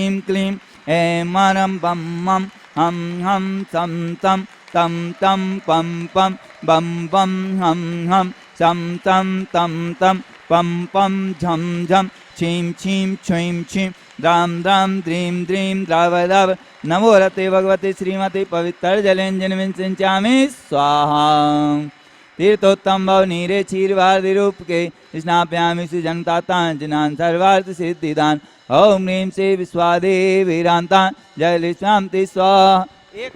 ह्रीं क्लीं ऐं मरं बं मं हं हं तं तं तं तं पं पं बं बं हं हं चं तं तं तं पं पं झं झं छीं छीं छीं छीं द्रां द्रां द्रीं द्रीं द्राव द्राव। नमो रते भगवते श्रीमते पवित्र जलेंजन सिंचामि स्वाहा। तीर्थोत्तम भव नीरे क्षीरवादि रूप के स्नाप्यामि सुजनतातांजनान् सर्वार्थ सिद्धिदान। ओम ह्रीं श्री विश्वादेवीरान्ताञ्जलि शान्ति स्वाहा।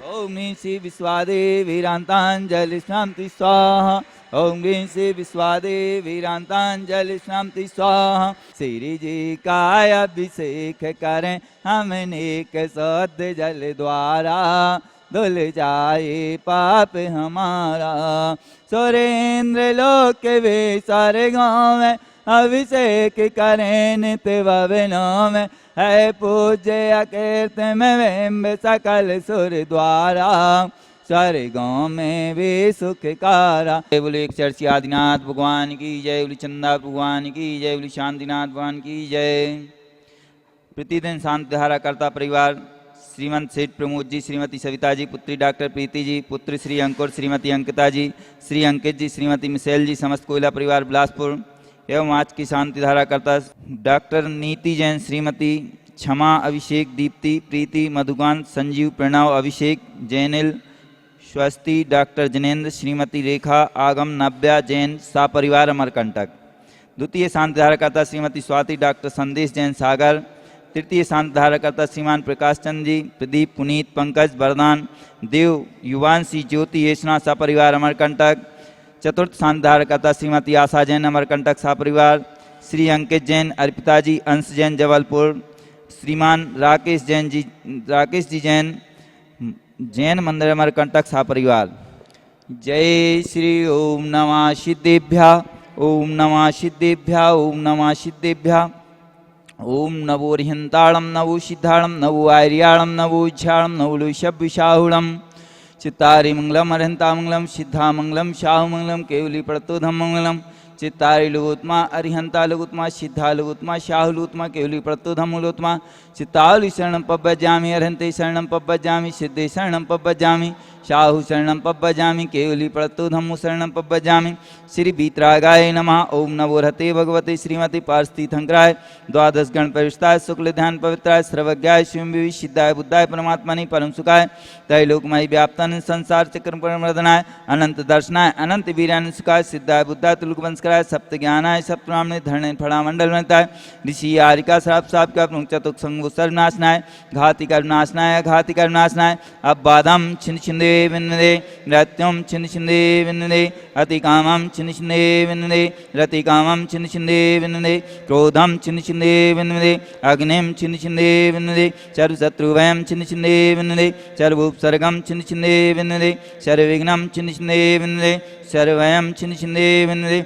ओम ह्रीं श्री विश्वादेवीरान्ताञ्जलि शान्ति स्वाहा। ओम ह्रीं श्री विश्वादेवीरान्ताञ्जलि शान्ति स्वाहा। श्री जी का अभिषेक करें हम नेक सद जल द्वारा धुल जाए पाप हमारा। सुरेंद्र लोक वे सारे गाँव में अभिषेक करें नित्य भवनों में है पूज्य अकीर्त में वेम्ब सकल सुर द्वारा स्वर्गों में भी सुखकारा। जय बोले चर्ची आदिनाथ भगवान की जय, बोली चंदा भगवान की जय, बोली शांतिनाथ भगवान की जय। प्रतिदिन शांति धारा करता परिवार श्रीमंत सेठ प्रमोद जी, श्रीमती सविता जी, पुत्री डॉक्टर प्रीति जी, पुत्र श्री अंकुर, श्रीमती अंकिता जी, श्री अंकित जी, श्रीमती मिसेल जी, समस्त कोयला परिवार बिलासपुर एवं आज की शांति धारा करता डॉक्टर नीति जैन, श्रीमती क्षमा, अभिषेक, दीप्ति, प्रीति, मधुकांत, संजीव, प्रणव, अभिषेक, जैनिल, स्वस्ति, डॉक्टर जनेन्द्र, श्रीमती रेखा, आगम, नव्या जैन, सापरिवार अमरकंटक। द्वितीय शांति धारा करता श्रीमती स्वाति, डॉक्टर संदेश जैन सागर। तृतीय शांति धारा करता श्रीमान प्रकाश चंद जी, प्रदीप, पुनीत, पंकज, वरदान, देव, युवांशी, ज्योति, येषणा, सपरिवार अमरकंटक। चतुर्थ शांति धारा करता श्रीमती आशा जैन, अमरकंटक सपरिवार। श्री अंकित जैन, अर्पिता जी, अंश जैन, जबलपुर। श्रीमान राकेश जी जैन, जैन मंदिर अमरकंटक सपरिवार। जय श्री ओम नमः सिद्धेभ्यः, ओम नमः सिद्धेभ्यः, ओम नमः सिद्धेभ्यः। ओम नवो रिहंताड़म नवो सिद्धाड़म नवो आर्याड़म नवो इच्छाड़म नवो लुषभ्युषाहुड़म। चित्तारि मंगलम अरहंता मंगलम सिद्धा मंगलम शाहु मंगलम केवली प्रतोधम मंगलम। चित्तारि लघुत्मा अरिहंता लघुत्मा सिद्धा लघुत्मा शाहु लघुत्मा केवली प्रतोधम लघुत्मा। चित्तालु शरणं पब्बजामि अरहंते शरणं पब्बजामि सिद्धे शरणं पब्बजामि शाहु शरणं पब्बजामि केवली प्रतोधम शरणं पब्बजामि। श्री बीतरागाय नमः। ओम नवो रहते भगवते श्रीमती पार्षतीर्थंकराय द्वादश गण प्रविष्टाय शुक्ल ध्यान पवित्राय सर्वज्ञाय शिवं सिद्धाय बुद्धाय परमात्मने परम सुखाय त्रैलोकमयि व्याप्तन संसार चक्र प्रमर्दनाय अनंत दर्शनाय अनंत वीरान सुखाय सिद्धाय बुद्धाय तुलुकवंशकराय सप्त ज्ञानाय सप्तनामने धरणे फणामंडल वनताय ऋषि आरिका श्राप साप का चतुक संग सर्वनाशनाय घाति कर्मनाशनाय घाति कर्मनाशनाय अबादम छिन्न छिन्दे विन्दे रत्यम छिन्न छिन्दे विन्दे अति कामम छिन्न छिन्दे विन्दे रति कामम छिन्न छिन्दे विन्दे क्रोधम छिन्न छिन्दे विन्दे अग्निम छिन्न छिन्दे विन्दे सर्वशत्रुभयं छिन्न छिन्दे विन्दे सर्वोपसर्गम छिन्न छिन्दे विन्दे सर्वविघ्नं छिन्न छिन्दे विन्दे सर्वभयं छिन्न छिन्दे विन्दे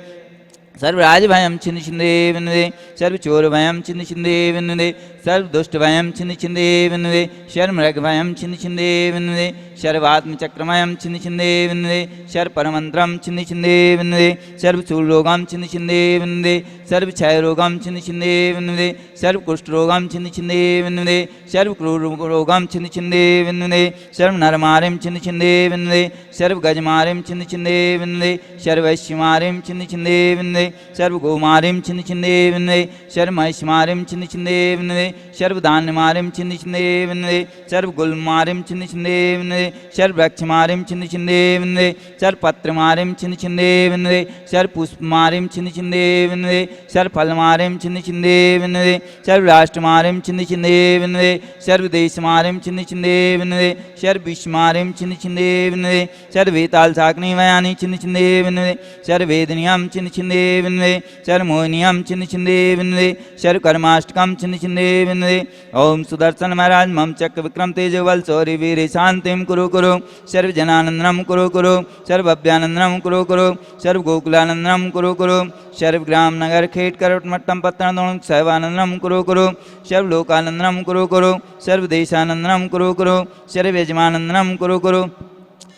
सर्वराजभयं छिन्न छिन्दे विन्दे सर्वचोरभयं छिन्न छिन्दे विन्दे सर्वदुष्टभयं छिन्न छिन्दे विन्दे सर्वमृगभयं छिन्न छिन्दे विन्दे सर्वात्मचक्रमयं छिन्न छिन्दे विन्दे सर्वपरमन्त्रं छिन्न छिन्दे विन्दे सर्वचूलरोगं छिन्न छिन्दे विन्दे सर्वक्षयरोगं छिन्न छिन्दे विन्दे सर्वकुष्ठरोगं छिन्न छिन्दे विन्दे सर्वक्रूररोगं छिन्न छिन्दे विन्दे सर्वनरमारिं छिन्न छिन्दे विन्दे सर्वगजमारिं छिन्न छिन्दे विन्दे सर्ववैश्यमारिं छिन्न छिन्दे विन्दे सर्वगोमारिं छिन्न छिन्दे विन्दे सर्वमहिषमारिं छिन्न छिन्दे विन्दे सर्वदान्यमारिं छिन्न छिन्दे विन्दे सर्वगुल्मारिं छिन्न छिन्दे विन्दे सर्ववृक्षमारिं छिन्न छिन्दे विन्दे सर्वपत्रमारिं छिन्न छिन्दे विन्दे सर्वपुष्पमारिं छिन्न छिन्दे विन्दे सर्वफलमारिं छिन्न छिन्दे विन्दे सर्वराष्ट्रमारिं छिन्न छिन्दे विन्दे सर्वदेशमारिं छिन्न छिन्दे विन्दे सर्वविश्वमारिं छिन्न छिन्दे विन्दे सर्ववेतालसाग्निवयानि छिन्न छिन्दे विन्दे सर्ववेदनीयं छिन्न छिन्दे विन्दे सर्वमोहिनीयं छिन्न छिन्दे विन्दे सर्वकर्माष्टकं छिन्न छिन्दे विन्दे। ओम सुदर्शन महाराज मम चक्र विक्रम तेजबल शौर्य वीर शांतिं कुरु कुरु सर्वजनानंदनं कुरु कुरु सर्वभव्यानंदनं कुरु कुरु सर्वगोकुलानंदनं कुरु कुरु सर्वग्राम नगर खेट करवट मट्टम पत्तन सर्वानंदनं कुरु कुरु सर्वलोकानंदनं कुरु कुरु सर्वदेशानंदनं कुरु कुरु सर्वयजमानंदनं कुरु कुरु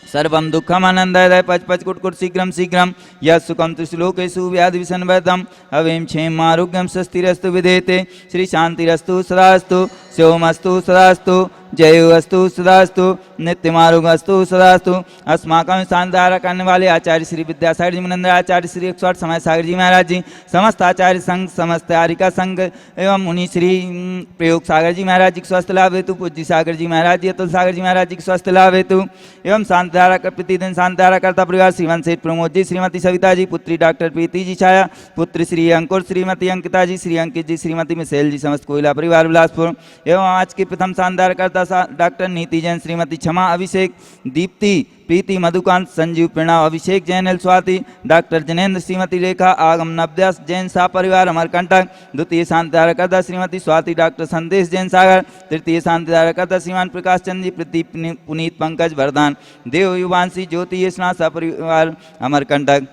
सर्वं दुःखमानन्दाय पच पच कुट शीघ्रं शीघ्रं यत् सुखं त्रिश्लोकेषु व्याधिविसन्वतं अवीं क्षेम आरोग्यं स्वस्तिरस्तु विधेते श्री शांतिरस्तु सदास्तु शिवमस्तु सदास्तु जयोस्तु सदास्तु नित्यमारोगस्तु सदास्तु। अस्माकं शानदार करने वाले आचार्य श्री विद्यासागर जी मनंदर आचार्य श्री 108 समय सागर जी महाराज जी, समस्त आचार्य संघ, समस्त आरिका संघ एवं मुनि श्री प्रयोग सागर जी महाराज जी स्वस्थ लाभ हेतु, पूज्य सागर जी महाराज जी, अतुल सागर जी महाराज जी स्वस्थ लाभ हेतु एवं शांतिधारा प्रतिदिन शांतिधारा करता परिवार श्रीमंत सेठ प्रमोद जी, श्रीमती सविता जी, पुत्री डॉक्टर प्रीति जी छाया, पुत्र श्री अंकुर, श्रीमती अंकिता जी, श्री अंकित जी, श्रीमती मिसेल जी, समस्त कोयला परिवार बिलासपुर एवं आज के प्रथम शानदार करता डॉक्टर नीति जैन, श्रीमती क्षमा अभिषेक, दीप्ति प्रीति मधुकांत, संजीव प्रणव अभिषेक जैन एल स्वाति, डॉक्टर जनेन्द्र, श्रीमती रेखा आगम नवद्यास जैन सा परिवार अमरकंटक, द्वितीय शांतिधारा करता श्रीमती स्वाति डॉक्टर संदेश जैन सागर, तृतीय शांतिधारा करता श्रीमान प्रकाश चंद जी, प्रदीप पुनीत पंकज वरदान देव युवांशी ज्योति यशना सा परिवार अमरकंटक,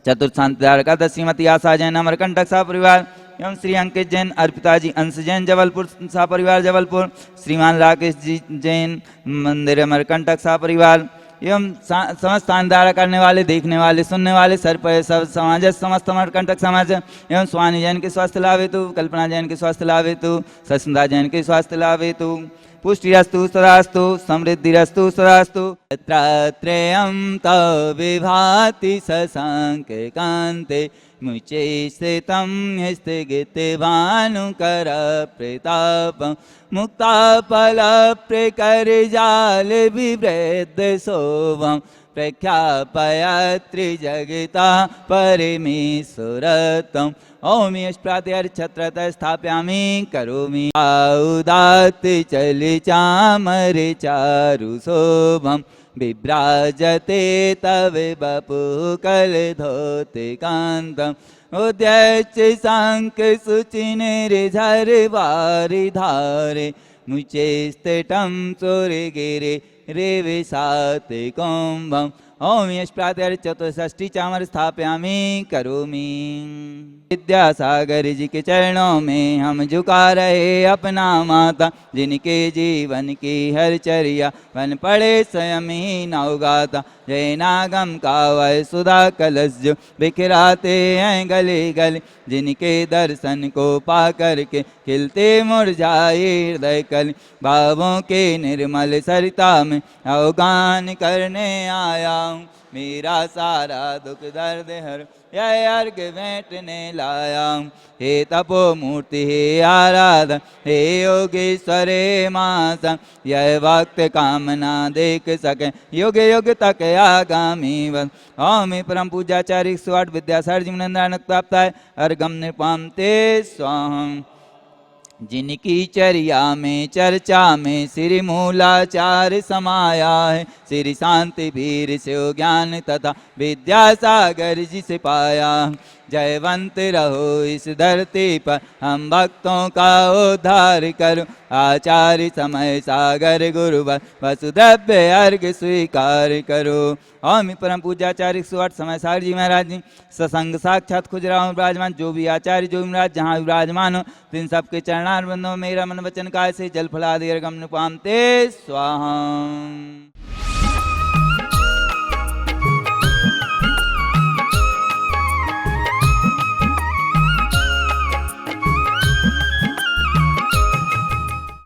चतुर्थ शांतिधारा करता श्रीमती आशा जैन अमरकंटक सा परिवार एवं श्री अंकित जैन, अर्पिता जी, अंश जैन जबलपुर सा परिवार जबलपुर, श्रीमान राकेश जी जैन मंदिर अमरकंटक सा परिवार एवं समस्त शानदारा करने वाले, देखने वाले, सुनने वाले सर्प सब समाज, समस्त अमरकंटक समाज एवं स्वानी जैन के स्वास्थ्य लाभ हेतु, कल्पना जैन के स्वास्थ्य लाभ हेतु, सस्मिता जैन के स्वास्थ्य लाभ हेतु, पुष्टिरस्तु सदास्तु समृद्धिरस्तु सदास्तु। त्रयं तव विभाति शशांक कांते मुचे स्थितं स्थगितभानुकर प्रतापं मुक्ताफल प्रकरजाल विवृद्ध शोभं प्रख्यापयत्रिजगता परमेश्वरतम्। ओम यष्प्रात्यर्छत्रत स्थापयामि करोमि आउदात चल चामर चारु शोभम विभ्राजते तव बपु कल धोते कांतम उद्यच शंख सुचिनिर्झर वारि धारे मुचे स्थितं सूर्यगिरे रे विशात कुंभम। ओम यष्प्रात्यर्चतुष्षष्टि चामर स्थापयामि करोमि। विद्यासागर जी के चरणों में हम झुका रहे अपना माता, जिनके जीवन की हर चर्या बन पड़े स्वयं ही नवगाता। जय नागम का वह सुधा कलश जो बिखराते हैं गले गले, जिनके दर्शन को पा करके खिलते मुरझाए हृदय कली। भावों के निर्मल सरिता में अवगान करने आया हूँ, मेरा सारा दुख दर्द हर यह अर्घ बैठने लाया हूँ। हे तपो मूर्ति हे आराधन हे योगेश्वर हे माता, यह वक्त कामना देख सके युग युग तक आगामी बस। ओम परम पूजाचार्य 108 विद्यासागर जी मनंदानक प्राप्त है अर्घम निपाम ते स्वाहम। जिनकी चर्या में चर्चा में श्री मूलाचार समाया है, श्री शांति वीर शिव ज्ञान तथा विद्यासागर जी से पाया। जयवंत रहो इस धरती पर हम भक्तों का उद्धार करो, आचार्य समय सागर गुरुवर वसुधव्य अर्घ स्वीकार करो। ओम परम पूजाचार्य 108 समय सागर जी महाराज जी ससंग साक्षात खुजराओं विराजमान, जो भी आचार्य जो भी महाराज जहाँ विराजमान हो तीन सबके चरणारविंदों मेरा मन वचन काय से जल फलादि अर्घम निपामते स्वाहा।